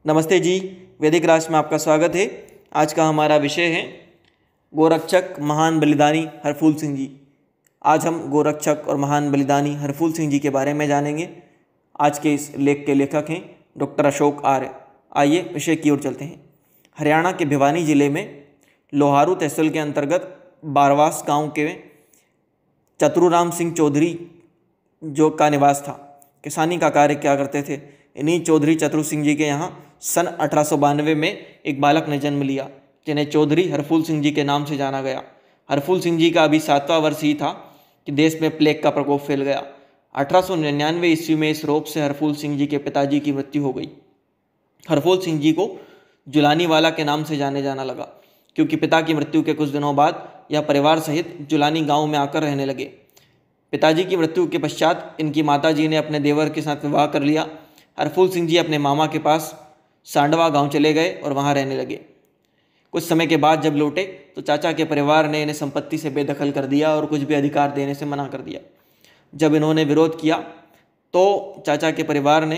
नमस्ते जी। वैदिक राज में आपका स्वागत है। आज का हमारा विषय है गोरक्षक महान बलिदानी हरफूल सिंह जी। आज हम गोरक्षक और महान बलिदानी हरफूल सिंह जी के बारे में जानेंगे। आज के इस लेख के लेखक हैं डॉक्टर अशोक आर्य। आइए विषय की ओर चलते हैं। हरियाणा के भिवानी जिले में लोहारू तहसील के अंतर्गत बारवास गांव के चतुराम सिंह चौधरी जो का निवास था। किसानी का कार्य क्या करते थे। इन्हीं चौधरी चतुर सिंह जी के यहाँ सन 1892 में एक बालक ने जन्म लिया, जिन्हें चौधरी हरफूल सिंह जी के नाम से जाना गया। हरफूल सिंह जी का अभी 7वां वर्ष ही था कि देश में प्लेग का प्रकोप फैल गया। 1899 ईस्वी में इस रोग से हरफूल सिंह जी के पिताजी की मृत्यु हो गई। हरफूल सिंह जी को जुलानीवाला के नाम से जाने जाना लगा, क्योंकि पिता की मृत्यु के कुछ दिनों बाद यह परिवार सहित जुलानी गांव में आकर रहने लगे। पिताजी की मृत्यु के पश्चात इनकी माताजी ने अपने देवर के साथ विवाह कर लिया। हरफूल सिंह जी अपने मामा के पास सांडवा गांव चले गए और वहां रहने लगे। कुछ समय के बाद जब लौटे तो चाचा के परिवार ने इन्हें संपत्ति से बेदखल कर दिया और कुछ भी अधिकार देने से मना कर दिया। जब इन्होंने विरोध किया तो चाचा के परिवार ने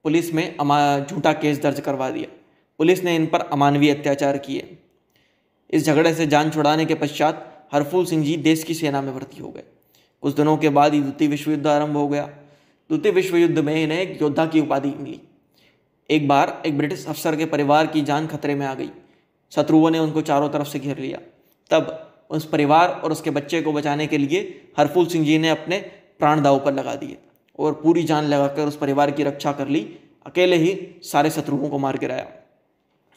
पुलिस में झूठा केस दर्ज करवा दिया। पुलिस ने इन पर अमानवीय अत्याचार किए। इस झगड़े से जान छुड़ाने के पश्चात हरफूल सिंह जी देश की सेना में भर्ती हो गए। कुछ दिनों के बाद ही द्वितीय विश्व युद्ध आरंभ हो गया। द्वितीय विश्व युद्ध में इन्हें एक योद्धा की उपाधि मिली। एक बार एक ब्रिटिश अफसर के परिवार की जान खतरे में आ गई। शत्रुओं ने उनको चारों तरफ से घेर लिया। तब उस परिवार और उसके बच्चे को बचाने के लिए हरफूल सिंह जी ने अपने प्राण दांव पर लगा दिए और पूरी जान लगाकर उस परिवार की रक्षा कर ली। अकेले ही सारे शत्रुओं को मार गिराया।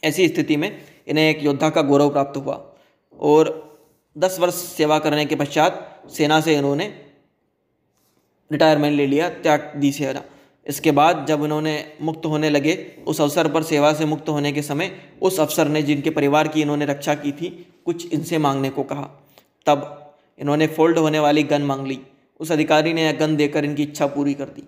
ऐसी स्थिति में इन्हें एक योद्धा का गौरव प्राप्त हुआ और 10 वर्ष सेवा करने के पश्चात सेना से इन्होंने रिटायरमेंट ले लिया, त्याग दी सेना। इसके बाद जब इन्होंने मुक्त होने लगे, उस अवसर पर सेवा से मुक्त होने के समय उस अफसर ने जिनके परिवार की इन्होंने रक्षा की थी कुछ इनसे मांगने को कहा। तब इन्होंने फोल्ड होने वाली गन मांग ली। उस अधिकारी ने यह गन देकर इनकी इच्छा पूरी कर दी।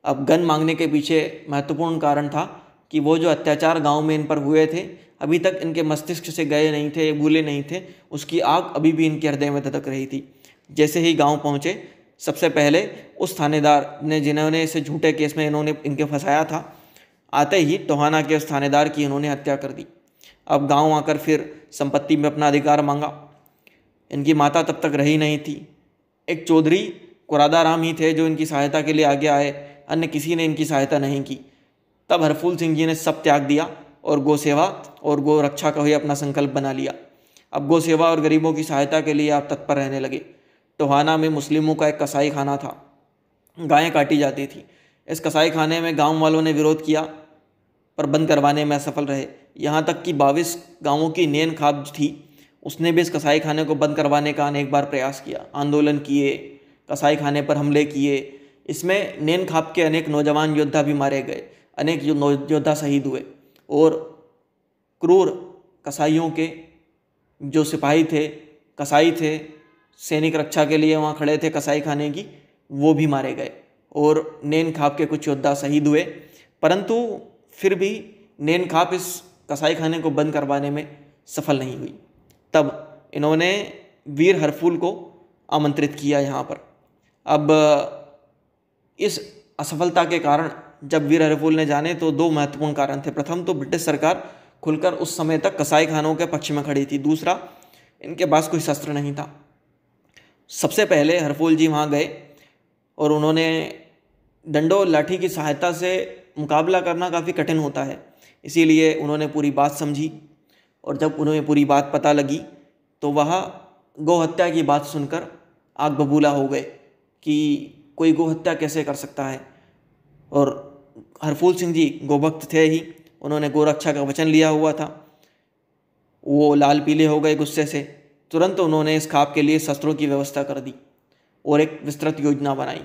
अब गन मांगने के पीछे महत्वपूर्ण कारण था कि वो जो अत्याचार गांव में इन पर हुए थे अभी तक इनके मस्तिष्क से गए नहीं थे, भूले नहीं थे। उसकी आग अभी भी इनके हृदय में धधक रही थी। जैसे ही गांव पहुंचे, सबसे पहले उस थानेदार ने जिन्होंने इसे झूठे केस में इनके फंसाया था, आते ही टोहाना के उस थानेदार की इन्होंने हत्या कर दी। अब गांव आकर फिर संपत्ति में अपना अधिकार मांगा। इनकी माता तब तक रही नहीं थी। एक चौधरी कुरादाराम ही थे जो इनकी सहायता के लिए आगे आए, अन्य किसी ने इनकी सहायता नहीं की। तब हरफूल सिंह जी ने सब त्याग दिया और गौ सेवा और गौ रक्षा का ही अपना संकल्प बना लिया। अब गौ सेवा और गरीबों की सहायता के लिए आप तत्पर रहने लगे। टोहाना में मुस्लिमों का एक कसाई खाना था। गायें काटी जाती थी। इस कसाई खाने में गांव वालों ने विरोध किया पर बंद करवाने में असफल रहे। यहाँ तक कि 22 गांवों की नेन खाप थी, उसने भी इस कसाई खाने को बंद करवाने का अनेक बार प्रयास किया, आंदोलन किए, कसाई खाने पर हमले किए। इसमें नेन खाप के अनेक नौजवान योद्धा भी मारे गए, अनेक योद्धा शहीद हुए और क्रूर कसाईयों के जो सिपाही थे, कसाई थे, सैनिक रक्षा के लिए वहाँ खड़े थे कसाई खाने की, वो भी मारे गए और नेन खाप के कुछ योद्धा शहीद हुए। परंतु फिर भी नेन खाप इस कसाई खाने को बंद करवाने में सफल नहीं हुई। तब इन्होंने वीर हरफूल को आमंत्रित किया यहाँ पर। अब इस असफलता के कारण जब वीर हरफूल ने जाने तो 2 महत्वपूर्ण कारण थे। प्रथम तो ब्रिटिश सरकार खुलकर उस समय तक कसाई खानों के पक्ष में खड़ी थी। दूसरा, इनके पास कोई शस्त्र नहीं था। सबसे पहले हरफूल जी वहाँ गए और उन्होंने डंडो लाठी की सहायता से मुकाबला करना काफ़ी कठिन होता है, इसीलिए उन्होंने पूरी बात समझी और जब उन्हें पूरी बात पता लगी तो वह गौ हत्या की बात सुनकर आग बबूला हो गए कि कोई गौ हत्या कैसे कर सकता है। और हरफूल सिंह जी गोभक्त थे ही, उन्होंने गोरक्षा का वचन लिया हुआ था। वो लाल पीले हो गए गुस्से से। तुरंत उन्होंने इस खाप के लिए शस्त्रों की व्यवस्था कर दी और एक विस्तृत योजना बनाई।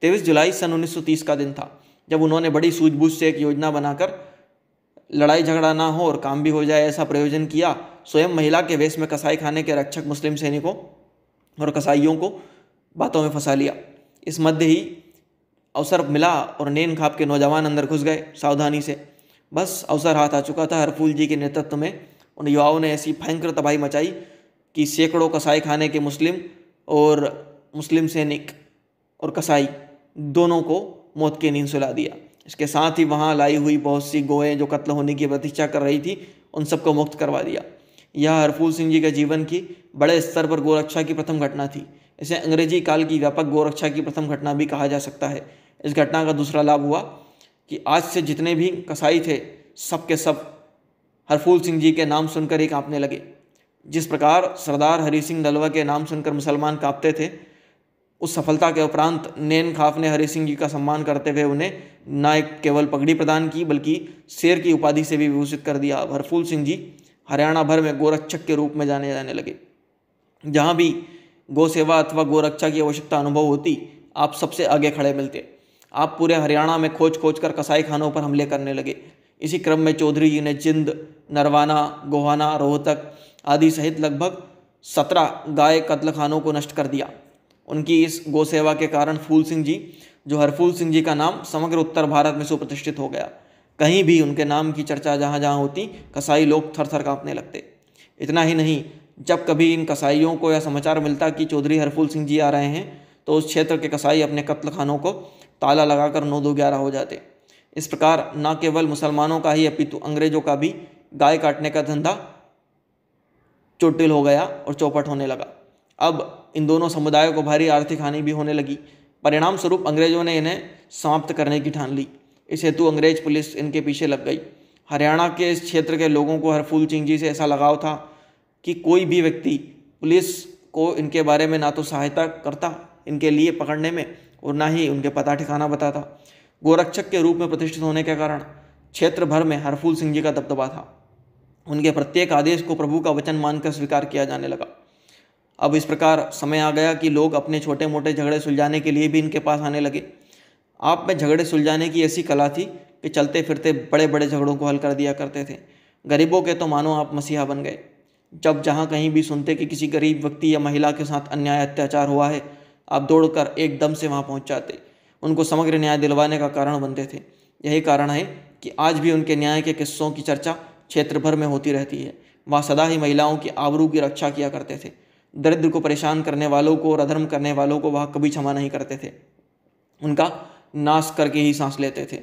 23 जुलाई सन 1930 का दिन था जब उन्होंने बड़ी सूझबूझ से एक योजना बनाकर लड़ाई झगड़ा ना हो और काम भी हो जाए ऐसा प्रयोजन किया। स्वयं महिला के वेश में कसाई खाने के रक्षक मुस्लिम सैनिकों और कसाईयों को बातों में फंसा लिया। इस मध्य ही अवसर मिला और नेन खाप के नौजवान अंदर घुस गए सावधानी से। बस अवसर हाथ आ चुका था। हरफूल जी के नेतृत्व में उन युवाओं ने ऐसी भयंकर तबाही मचाई कि सैकड़ों कसाई खाने के मुस्लिम सैनिक और कसाई दोनों को मौत की नींद सुला दिया। इसके साथ ही वहाँ लाई हुई बहुत सी गौएं जो कत्ल होने की प्रतीक्षा कर रही थी, उन सबको मुक्त करवा दिया। यह हरफूल सिंह जी के जीवन की बड़े स्तर पर गोरक्षा की प्रथम घटना थी। इसे अंग्रेजी काल की व्यापक गोरक्षा की प्रथम घटना भी कहा जा सकता है। इस घटना का दूसरा लाभ हुआ कि आज से जितने भी कसाई थे, सब के सब हरफूल सिंह जी के नाम सुनकर ही कांपने लगे। जिस प्रकार सरदार हरि सिंह नलवा के नाम सुनकर मुसलमान कांपते थे, उस सफलता के उपरांत नैन खाफ ने हरि सिंह जी का सम्मान करते हुए उन्हें न केवल पगड़ी प्रदान की, बल्कि शेर की उपाधि से भी विभूषित कर दिया। अब हरफूल सिंह जी हरियाणा भर में गोरक्षक के रूप में जाने जाने लगे। जहाँ भी गौ सेवा अथवा गोरक्षा की आवश्यकता अनुभव होती, आप सबसे आगे खड़े मिलते। आप पूरे हरियाणा में खोज खोज कर कसाई खानों पर हमले करने लगे। इसी क्रम में चौधरी जी ने जिंद, नरवाना, गोहाना, रोहतक आदि सहित लगभग 17 गाय कत्ल खानों को नष्ट कर दिया। उनकी इस गौ सेवा के कारण फूल सिंह जी, जो हरफूल सिंह जी का नाम समग्र उत्तर भारत में सुप्रतिष्ठित हो गया। कहीं भी उनके नाम की चर्चा जहाँ जहाँ होती, कसाई लोग थर थर काँपने लगते। इतना ही नहीं, जब कभी इन कसाईयों को यह समाचार मिलता कि चौधरी हरफूल सिंह जी आ रहे हैं, तो उस क्षेत्र के कसाई अपने कत्ल खानों को ताला लगाकर 9-2-11 हो जाते। इस प्रकार न केवल मुसलमानों का ही अपितु अंग्रेजों का भी गाय काटने का धंधा चोटिल हो गया और चौपट होने लगा। अब इन दोनों समुदायों को भारी आर्थिक हानि भी होने लगी। परिणाम स्वरूप अंग्रेजों ने इन्हें समाप्त करने की ठान ली। इस हेतु अंग्रेज पुलिस इनके पीछे लग गई। हरियाणा के इस क्षेत्र के लोगों को हरफूल सिंह जी से ऐसा लगाव था कि कोई भी व्यक्ति पुलिस को इनके बारे में ना तो सहायता करता इनके लिए पकड़ने में, और ना ही उनके पता ठिकाना बताता। गोरक्षक के रूप में प्रतिष्ठित होने के कारण क्षेत्र भर में हरफूल सिंह जी का दबदबा था। उनके प्रत्येक आदेश को प्रभु का वचन मानकर स्वीकार किया जाने लगा। अब इस प्रकार समय आ गया कि लोग अपने छोटे मोटे झगड़े सुलझाने के लिए भी इनके पास आने लगे। आप में झगड़े सुलझाने की ऐसी कला थी कि चलते फिरते बड़े बड़े झगड़ों को हल कर दिया करते थे। गरीबों के तो मानो आप मसीहा बन गए। जब जहाँ कहीं भी सुनते कि किसी गरीब व्यक्ति या महिला के साथ अन्याय अत्याचार हुआ है, आप दौड़कर एकदम से वहाँ पहुँच जाते, उनको समग्र न्याय दिलवाने का कारण बनते थे। यही कारण है कि आज भी उनके न्याय के किस्सों की चर्चा क्षेत्र भर में होती रहती है। वह सदा ही महिलाओं की आबरू की रक्षा किया करते थे। दरिद्र को परेशान करने वालों को और अधर्म करने वालों को वह कभी क्षमा नहीं करते थे, उनका नाश करके ही सांस लेते थे।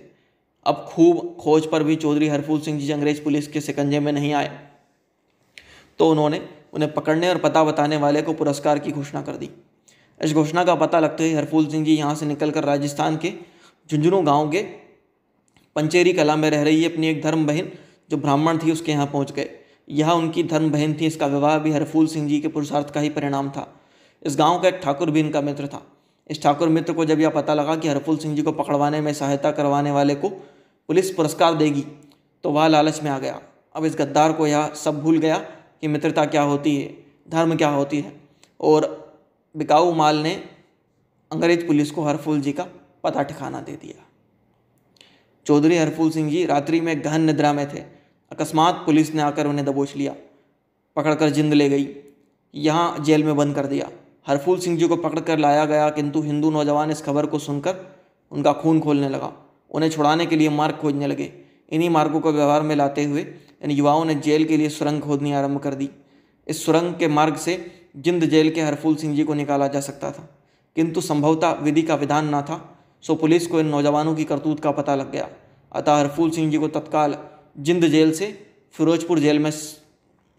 अब खूब खोज पर भी चौधरी हरफूल सिंह जी अंग्रेज पुलिस के शिकंजे में नहीं आए, तो उन्होंने उन्हें पकड़ने और पता बताने वाले को पुरस्कार की घोषणा कर दी। इस घोषणा का पता लगते ही हरफूल सिंह जी यहाँ से निकलकर राजस्थान के झुंझुनू गांव के पंचेरी कला में रह रही अपनी एक धर्म बहन जो ब्राह्मण थी, उसके यहाँ पहुँच गए। यह उनकी धर्म बहन थी। इसका विवाह भी हरफूल सिंह जी के पुरुषार्थ का ही परिणाम था। इस गांव का एक ठाकुर भी इनका मित्र था। इस ठाकुर मित्र को जब यह पता लगा कि हरफूल सिंह जी को पकड़वाने में सहायता करवाने वाले को पुलिस पुरस्कार देगी, तो वह लालच में आ गया। अब इस गद्दार को यह सब भूल गया कि मित्रता क्या होती है, धर्म क्या होती है, और बिकाऊ माल ने अंग्रेज पुलिस को हरफूल जी का पता ठिकाना दे दिया। चौधरी हरफूल सिंह जी रात्रि में गहन निद्रा में थे। अकस्मात पुलिस ने आकर उन्हें दबोच लिया, पकड़कर जिंद ले गई, यहाँ जेल में बंद कर दिया। हरफूल सिंह जी को पकड़कर लाया गया, किंतु हिंदू नौजवान इस खबर को सुनकर उनका खून खोलने लगा। उन्हें छुड़ाने के लिए मार्ग खोजने लगे। इन्हीं मार्गों को व्यवहार में लाते हुए इन युवाओं ने जेल के लिए सुरंग खोदनी आरंभ कर दी। इस सुरंग के मार्ग से जिंद जेल के हरफूल सिंह जी को निकाला जा सकता था, किंतु संभवतः विधि का विधान न था, सो पुलिस को इन नौजवानों की करतूत का पता लग गया। अतः हरफूल सिंह जी को तत्काल जिंद जेल से फिरोजपुर जेल में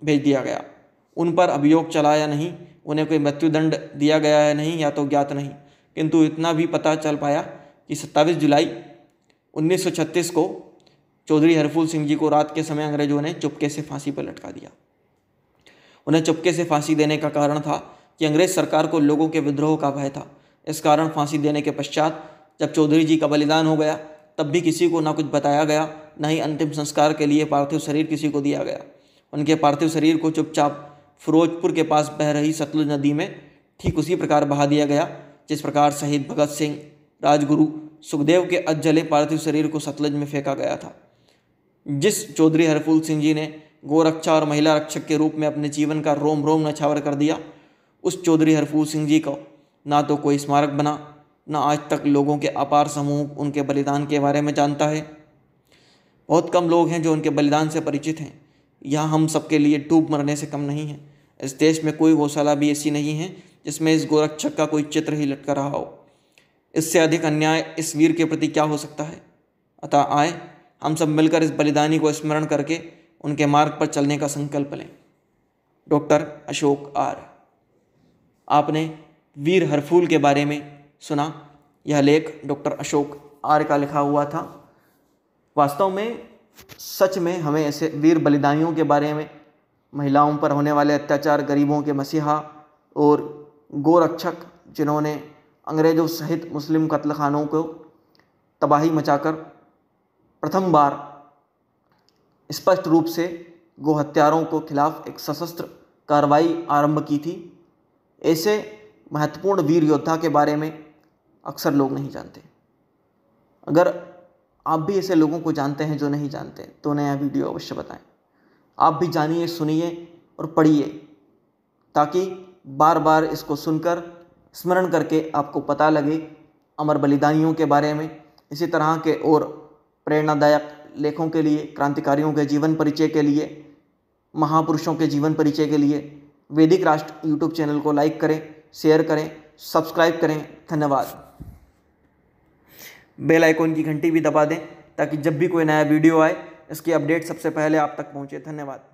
भेज दिया गया। उन पर अभियोग चला या नहीं, उन्हें कोई मृत्युदंड दिया गया है नहीं, या तो ज्ञात नहीं, किंतु इतना भी पता चल पाया कि 27 जुलाई 1936 को चौधरी हरफूल सिंह जी को रात के समय अंग्रेजों ने चुपके से फांसी पर लटका दिया। उन्हें चुपके से फांसी देने का कारण था कि अंग्रेज सरकार को लोगों के विद्रोह का भय था। इस कारण फांसी देने के पश्चात जब चौधरी जी का बलिदान हो गया, तब भी किसी को ना कुछ बताया गया, न ही अंतिम संस्कार के लिए पार्थिव शरीर किसी को दिया गया। उनके पार्थिव शरीर को चुपचाप फिरोजपुर के पास बह रही सतलुज नदी में ठीक उसी प्रकार बहा दिया गया जिस प्रकार शहीद भगत सिंह, राजगुरु, सुखदेव के अधजले पार्थिव शरीर को सतलुज में फेंका गया था। जिस चौधरी हरफूल सिंह जी ने गोरक्षा और महिला रक्षक के रूप में अपने जीवन का रोम रोम नछावर कर दिया, उस चौधरी हरफूल सिंह जी को ना तो कोई स्मारक बना, न आज तक लोगों के अपार समूह उनके बलिदान के बारे में जानता है। बहुत कम लोग हैं जो उनके बलिदान से परिचित हैं। यह हम सबके लिए डूब मरने से कम नहीं है। इस देश में कोई गौशाला भी ऐसी नहीं है जिसमें इस गोरक्षक का कोई चित्र ही लटका रहा हो। इससे अधिक अन्याय इस वीर के प्रति क्या हो सकता है। अतः आए हम सब मिलकर इस बलिदानी को स्मरण करके उनके मार्ग पर चलने का संकल्प लें। डॉक्टर अशोक आर्य। आपने वीर हरफूल के बारे में सुना। यह लेख डॉक्टर अशोक आर्य का लिखा हुआ था। वास्तव में सच में हमें ऐसे वीर बलिदानियों के बारे में, महिलाओं पर होने वाले अत्याचार, गरीबों के मसीहा और गोरक्षक जिन्होंने अंग्रेज़ों सहित मुस्लिम कत्लखानों को तबाही मचाकर प्रथम बार स्पष्ट रूप से गो हत्यारों को खिलाफ एक सशस्त्र कार्रवाई आरंभ की थी, ऐसे महत्वपूर्ण वीर योद्धा के बारे में अक्सर लोग नहीं जानते। अगर आप भी ऐसे लोगों को जानते हैं जो नहीं जानते, तो उन्हें यह वीडियो अवश्य बताएं। आप भी जानिए, सुनिए और पढ़िए, ताकि बार बार इसको सुनकर स्मरण करके आपको पता लगे अमर बलिदानियों के बारे में। इसी तरह के और प्रेरणादायक लेखों के लिए, क्रांतिकारियों के जीवन परिचय के लिए, महापुरुषों के जीवन परिचय के लिए वैदिक राष्ट्र यूट्यूब चैनल को लाइक करें, शेयर करें, सब्सक्राइब करें। धन्यवाद। बेल आइकॉन की घंटी भी दबा दें ताकि जब भी कोई नया वीडियो आए इसकी अपडेट सबसे पहले आप तक पहुंचे। धन्यवाद।